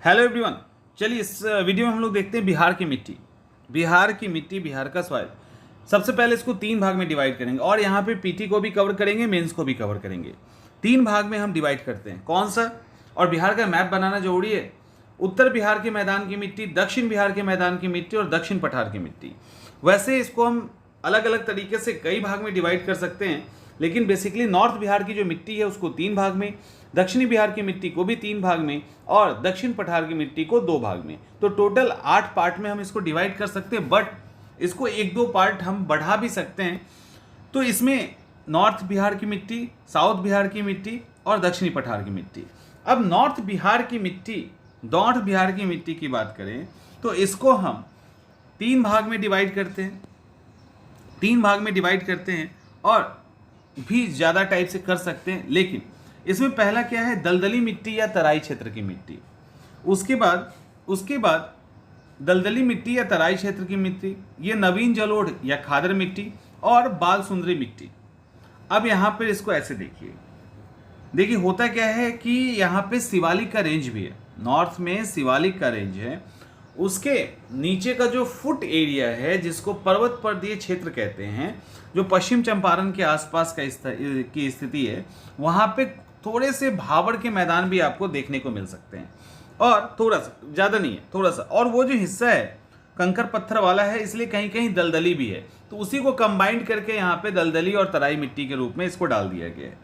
Hello everyone. चलिए इस video में हम लोग देखते हैं बिहार की मिट्टी। बिहार का सॉइल। सबसे पहले इसको 3 भाग में डिवाइड करेंगे और यहाँ पे पीटी को भी कवर करेंगे, मेंस को भी कवर करेंगे। 3 भाग में हम डिवाइड करते हैं। कौन सा? और बिहार का मैप बनाना जरूरी है। उत्तर बिहार के मैदान की मिट्टी, दक्षिण बिहार के मैदान की मिट्टी और दक्षिण पठार की मिट्टी। वैसे इसको हम अलग अलग तरीके से कई भाग में डिवाइड कर सकते हैं, लेकिन बेसिकली नॉर्थ बिहार की जो मिट्टी है उसको 3 भाग में, दक्षिणी बिहार की मिट्टी को भी 3 भाग में और दक्षिण पठार की मिट्टी को 2 भाग में। तो टोटल 8 पार्ट में हम इसको डिवाइड कर सकते हैं, बट इसको 1-2 पार्ट हम बढ़ा भी सकते हैं। तो इसमें नॉर्थ बिहार की मिट्टी, साउथ बिहार की मिट्टी और दक्षिणी पठार की मिट्टी। अब नॉर्थ बिहार की मिट्टी की बात करें तो इसको हम 3 भाग में डिवाइड करते हैं और भी ज़्यादा टाइप से कर सकते हैं। लेकिन इसमें पहला क्या है? दलदली मिट्टी या तराई क्षेत्र की मिट्टी। उसके बाद दलदली मिट्टी या तराई क्षेत्र की मिट्टी, ये नवीन जलोढ़ या खादर मिट्टी और बाल सुंदरी मिट्टी। अब यहाँ पर इसको ऐसे देखिए होता क्या है कि यहाँ पे शिवालिक का रेंज भी है। नॉर्थ में शिवालिक का रेंज है, उसके नीचे का जो फुट एरिया है जिसको पर्वत पर्वतीय क्षेत्र कहते हैं, जो पश्चिम चंपारण के आसपास की स्थिति है, वहाँ पे थोड़े से भाबर के मैदान भी आपको देखने को मिल सकते हैं। और थोड़ा सा, ज़्यादा नहीं है, थोड़ा सा। और वो जो हिस्सा है कंकर पत्थर वाला है, इसलिए कहीं कहीं दलदली भी है। तो उसी को कंबाइंड करके यहाँ पे दलदली और तराई मिट्टी के रूप में इसको डाल दिया गया है।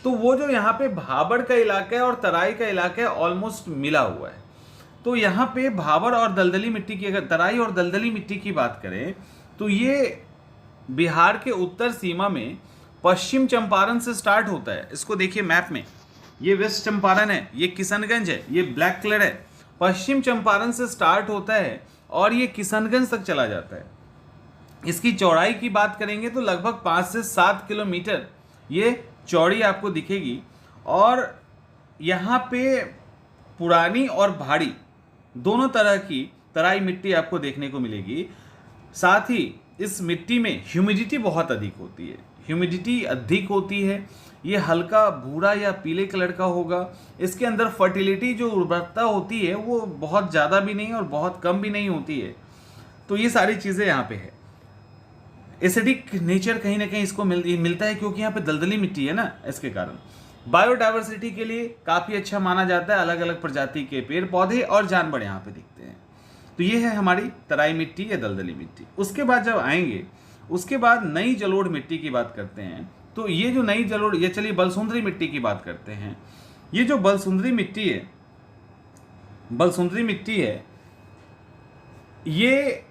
तो वो जो यहाँ पे भाबर का इलाका है और तराई का इलाका है, ऑलमोस्ट मिला हुआ है। तो यहाँ पे भाबर और दलदली मिट्टी की, अगर तराई और दलदली मिट्टी की बात करें तो ये बिहार के उत्तर सीमा में पश्चिम चंपारण से स्टार्ट होता है। इसको देखिए मैप में, ये वेस्ट चंपारण है, ये किशनगंज है, ये ब्लैक कलर है। पश्चिम चंपारण से स्टार्ट होता है और ये किशनगंज तक चला जाता है। इसकी चौड़ाई की बात करेंगे तो लगभग 5 से 7 किलोमीटर ये चौड़ी आपको दिखेगी। और यहाँ पे पुरानी और भारी दोनों तरह की तराई मिट्टी आपको देखने को मिलेगी। साथ ही इस मिट्टी में ह्यूमिडिटी बहुत अधिक होती है। ये हल्का भूरा या पीले कलर का होगा। इसके अंदर फर्टिलिटी, जो उर्वरकता होती है, वो बहुत ज़्यादा भी नहीं और बहुत कम भी नहीं होती है। तो ये सारी चीज़ें यहाँ पे है। एसिडिक नेचर कहीं ना कहीं इसको मिलता है क्योंकि यहाँ पे दलदली मिट्टी है ना, इसके कारण। बायोडाइवर्सिटी के लिए काफ़ी अच्छा माना जाता है। अलग अलग प्रजाति के पेड़ पौधे और जानवर यहाँ पे दिखते हैं। तो ये है हमारी तराई मिट्टी या दलदली मिट्टी। उसके बाद जब आएंगे, उसके बाद नई जलोढ़ मिट्टी की बात करते हैं। तो ये जो नई जलोढ़, ये चलिए बलसुंदरी मिट्टी की बात करते हैं। ये जो बलसुंदरी मिट्टी है, ये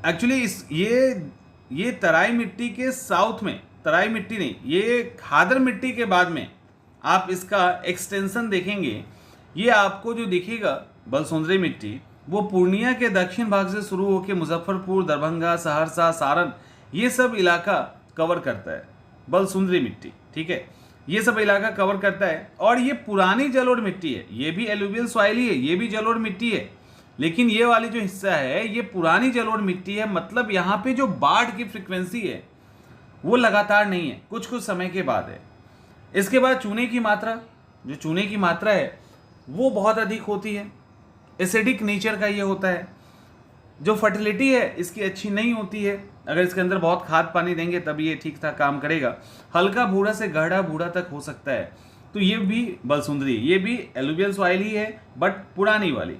एक्चुअली ये तराई मिट्टी के साउथ में, तराई मिट्टी नहीं, ये खादर मिट्टी के बाद में आप इसका एक्सटेंशन देखेंगे। ये आपको जो दिखेगा बलसुंदरी मिट्टी, वो पूर्णिया के दक्षिण भाग से शुरू होकर मुजफ्फरपुर, दरभंगा, सहरसा, सारण, ये सब इलाका कवर करता है बलसुंदरी मिट्टी। ठीक है, ये सब इलाका कवर करता है। और ये पुरानी जलोढ़ मिट्टी है, ये भी एलुवियल सॉइल ही है, ये भी जलोढ़ मिट्टी है। लेकिन ये वाली जो हिस्सा है ये पुरानी जलोढ़ मिट्टी है। मतलब यहाँ पे जो बाढ़ की फ्रिक्वेंसी है वो लगातार नहीं है, कुछ कुछ समय के बाद है। इसके बाद चूने की मात्रा है वो बहुत अधिक होती है। एसिडिक नेचर का ये होता है। जो फर्टिलिटी है इसकी अच्छी नहीं होती है। अगर इसके अंदर बहुत खाद पानी देंगे तब ये ठीक ठाक काम करेगा। हल्का भूरा से गाढ़ा भूरा तक हो सकता है। तो ये भी बलसुंदरी, ये भी एलुवियल सॉइल ही है, बट पुरानी वाली।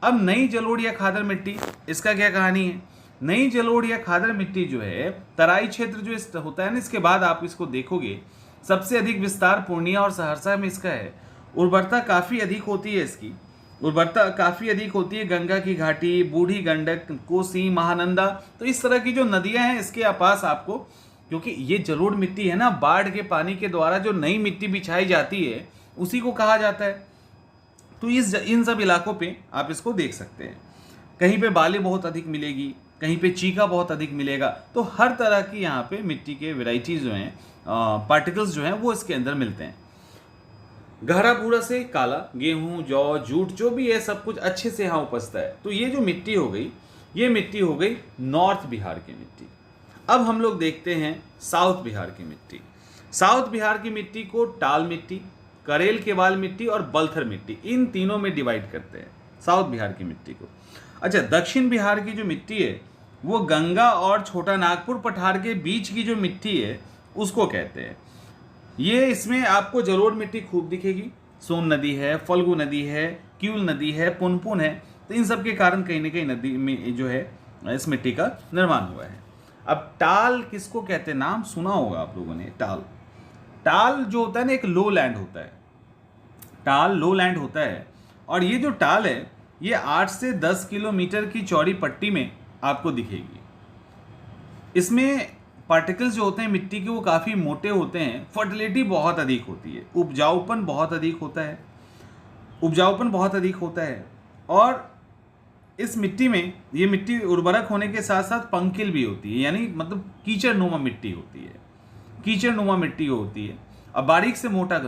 अब नई जलोढ़ या खादर मिट्टी, इसका क्या कहानी है? नई जलोढ़ या खादर मिट्टी जो है, तराई क्षेत्र जो होता है ना, इसके बाद आप इसको देखोगे सबसे अधिक विस्तार पूर्णिया और सहरसा में इसका है। उर्वरता काफ़ी अधिक होती है। गंगा की घाटी, बूढ़ी गंडक, कोसी, महानंदा, तो इस तरह की जो नदियां हैं इसके पास आपको, क्योंकि ये जलोढ़ मिट्टी है ना, बाढ़ के पानी के द्वारा जो नई मिट्टी बिछाई जाती है उसी को कहा जाता है। तो इन सब इलाकों पे आप इसको देख सकते हैं। कहीं पे बाली बहुत अधिक मिलेगी, कहीं पे चीका बहुत अधिक मिलेगा। तो हर तरह की यहाँ पे मिट्टी के वेराइटीज जो हैं, पार्टिकल्स जो हैं, वो इसके अंदर मिलते हैं। गहरा भूरा से काला, गेहूं, जौ, जूट, जो भी है सब कुछ अच्छे से यहाँ उपजता है। तो ये जो मिट्टी हो गई, ये मिट्टी हो गई नॉर्थ बिहार की मिट्टी। अब हम लोग देखते हैं साउथ बिहार की मिट्टी। साउथ बिहार की मिट्टी को टाल मिट्टी, करेल केवाल मिट्टी और बलथर मिट्टी, इन तीनों में डिवाइड करते हैं साउथ बिहार की मिट्टी को। अच्छा, दक्षिण बिहार की जो मिट्टी है वो गंगा और छोटा नागपुर पठार के बीच की जो मिट्टी है उसको कहते हैं। ये इसमें आपको जलोढ़ मिट्टी खूब दिखेगी, सोन नदी है, फल्गु नदी है, क्यूल नदी है, पुनपुन है, तो इन सब के कारण कहीं ना कहीं नदी में जो है इस मिट्टी का निर्माण हुआ है। अब टाल किसको कहते हैं, नाम सुना होगा आप लोगों ने, टाल। टाल जो होता है ना एक लो लैंड होता है, टाल लो लैंड होता है, और ये जो टाल है ये 8 से 10 किलोमीटर की चौड़ी पट्टी में आपको दिखेगी। इसमें पार्टिकल्स जो होते हैं मिट्टी के वो काफ़ी मोटे होते हैं, फर्टिलिटी बहुत अधिक होती है, उपजाऊपन बहुत अधिक होता है, और इस मिट्टी में ये मिट्टी उर्वरक होने के साथ साथ पंकिल भी होती है, यानी मतलब कीचड़ नुमा मिट्टी होती है, और बारीक से मोटा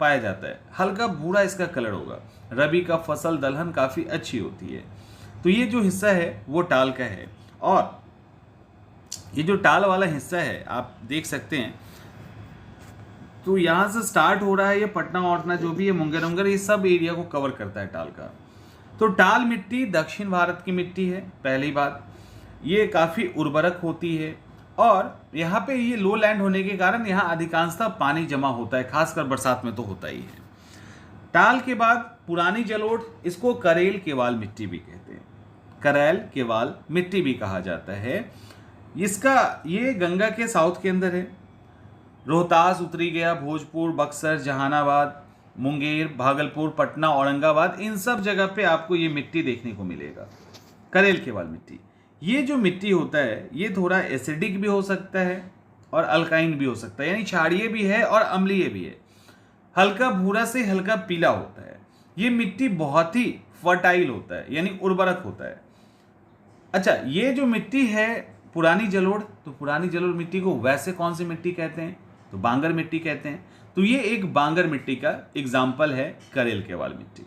पाया जाता है, हल्का भूरा इसका कलर होगा, रबी का फसल दलहन काफ़ी अच्छी होती है। तो ये जो हिस्सा है वो टाल का है, और ये जो टाल वाला हिस्सा है आप देख सकते हैं, तो यहाँ से स्टार्ट हो रहा है ये पटना वटना जो भी है, मुंगेर उंगेर, ये सब एरिया को कवर करता है टाल का। तो टाल मिट्टी दक्षिण भारत की मिट्टी है, पहली बात ये काफ़ी उर्वरक होती है, और यहाँ पे ये लो लैंड होने के कारण यहाँ अधिकांशतः पानी जमा होता है, खासकर बरसात में तो होता ही है। टाल के बाद पुरानी जलोढ़, इसको करेल केवाल मिट्टी भी कहते हैं, करेल केवाल मिट्टी भी कहा जाता है। ये गंगा के साउथ के अंदर है, रोहतास उतरी गया, भोजपुर, बक्सर, जहानाबाद, मुंगेर, भागलपुर, पटना, औरंगाबाद, इन सब जगह पे आपको ये मिट्टी देखने को मिलेगा, करेल केवाल मिट्टी। ये जो मिट्टी होता है ये थोड़ा एसिडिक भी हो सकता है और अल्काइन भी हो सकता है, यानी क्षारीय भी है और अम्लीय भी है, हल्का भूरा से हल्का पीला होता है। ये मिट्टी बहुत ही फर्टाइल होता है, यानी उर्वरक होता है। अच्छा, ये जो मिट्टी है पुरानी जलोढ़, तो पुरानी जलोढ़ मिट्टी को वैसे कौन सी मिट्टी कहते हैं, तो बांगर मिट्टी कहते हैं। तो ये एक बांगर मिट्टी का एग्जाम्पल है करेल केवाल मिट्टी।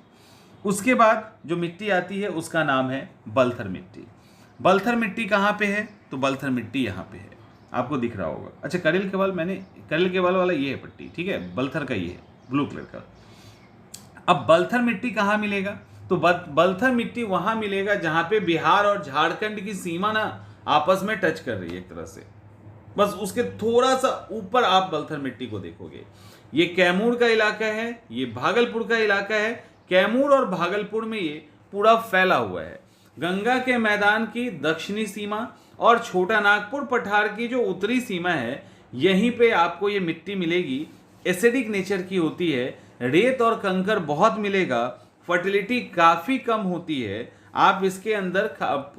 उसके बाद जो मिट्टी आती है उसका नाम है बलथर मिट्टी। बलथर मिट्टी कहाँ पे है, तो बलथर मिट्टी यहाँ पे है, आपको दिख रहा होगा। अच्छा, करेल केवाल वाला ये है पट्टी, ठीक है, बलथर का ये है ब्लू कलर का। अब बलथर मिट्टी कहाँ मिलेगा, तो बलथर मिट्टी वहां मिलेगा जहां पे बिहार और झारखंड की सीमा ना आपस में टच कर रही है एक तरह से, बस उसके थोड़ा सा ऊपर आप बलथर मिट्टी को देखोगे। ये कैमूर का इलाका है, ये भागलपुर का इलाका है, कैमूर और भागलपुर में ये पूरा फैला हुआ है। गंगा के मैदान की दक्षिणी सीमा और छोटा नागपुर पठार की जो उत्तरी सीमा है, यहीं पे आपको ये मिट्टी मिलेगी। एसिडिक नेचर की होती है, रेत और कंकर बहुत मिलेगा, फर्टिलिटी काफ़ी कम होती है। आप इसके अंदर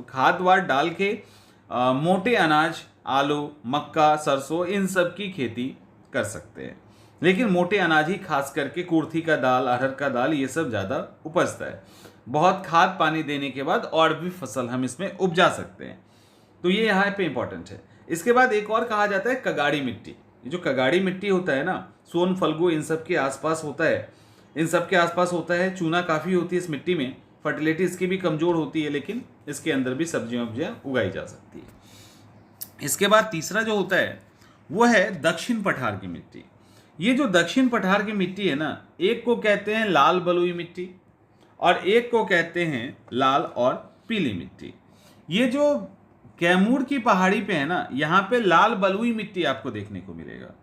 खाद वाद डाल के मोटे अनाज, आलू, मक्का, सरसों, इन सब की खेती कर सकते हैं, लेकिन मोटे अनाज ही खास करके कुर्थी का दाल, अरहर का दाल, ये सब ज़्यादा उपजता है। बहुत खाद पानी देने के बाद और भी फसल हम इसमें उपजा सकते हैं, तो ये यहाँ पे इंपॉर्टेंट है। इसके बाद एक और कहा जाता है कगाड़ी मिट्टी। ये जो कगाड़ी मिट्टी होता है ना, सोन फल्गु इन सब के आसपास होता है, चूना काफ़ी होती है इस मिट्टी में, फर्टिलिटी इसकी भी कमज़ोर होती है, लेकिन इसके अंदर भी सब्जियां उगाई जा सकती है। इसके बाद तीसरा जो होता है वो है दक्षिण पठार की मिट्टी। ये जो दक्षिण पठार की मिट्टी है ना, एक को कहते हैं लाल बलुई मिट्टी और एक को कहते हैं लाल और पीली मिट्टी। ये जो कैमूर की पहाड़ी पे है ना, यहाँ पे लाल बलुई मिट्टी आपको देखने को मिलेगा।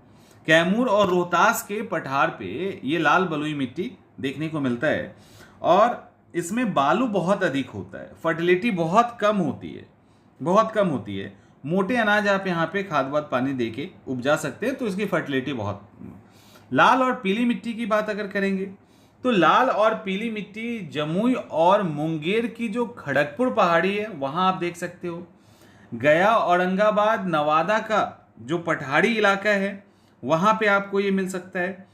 कैमूर और रोहतास के पठार पे ये लाल बलुई मिट्टी देखने को मिलता है, और इसमें बालू बहुत अधिक होता है, फर्टिलिटी बहुत कम होती है। मोटे अनाज आप यहाँ पे खाद वाद पानी दे के उपजा सकते हैं, तो इसकी फर्टिलिटी बहुत। लाल और पीली मिट्टी की बात अगर करेंगे तो लाल और पीली मिट्टी जमुई और मुंगेर की जो खड़गपुर पहाड़ी है वहाँ आप देख सकते हो। गया, औरंगाबाद, नवादा का जो पठारी इलाका है वहाँ पे आपको ये मिल सकता है।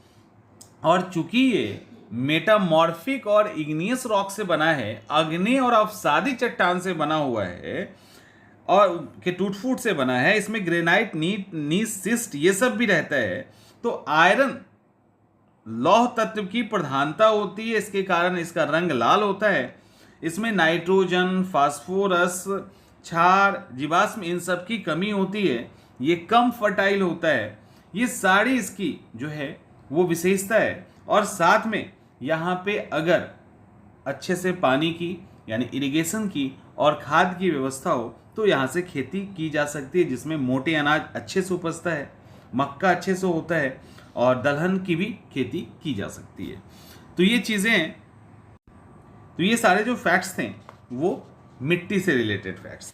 और चूंकि ये मेटामॉर्फिक और इग्नियस रॉक से बना है, अग्नि और अवसादी चट्टान से बना हुआ है और के टूट फूट से बना है, इसमें ग्रेनाइट, नीस, सिस्ट ये सब भी रहता है, तो आयरन लौह तत्व की प्रधानता होती है, इसके कारण इसका रंग लाल होता है। इसमें नाइट्रोजन, फास्फोरस, क्षार, जीवाश्म इन सब की कमी होती है, ये कम फर्टाइल होता है। ये सारी इसकी जो है वो विशेषता है। और साथ में यहाँ पे अगर अच्छे से पानी की यानी इरिगेशन की और खाद की व्यवस्था हो तो यहाँ से खेती की जा सकती है, जिसमें मोटे अनाज अच्छे से उपजता है, मक्का अच्छे से होता है और दलहन की भी खेती की जा सकती है। तो ये चीज़ें, तो ये सारे जो फैक्ट्स थे वो मिट्टी से रिलेटेड फैक्ट्स।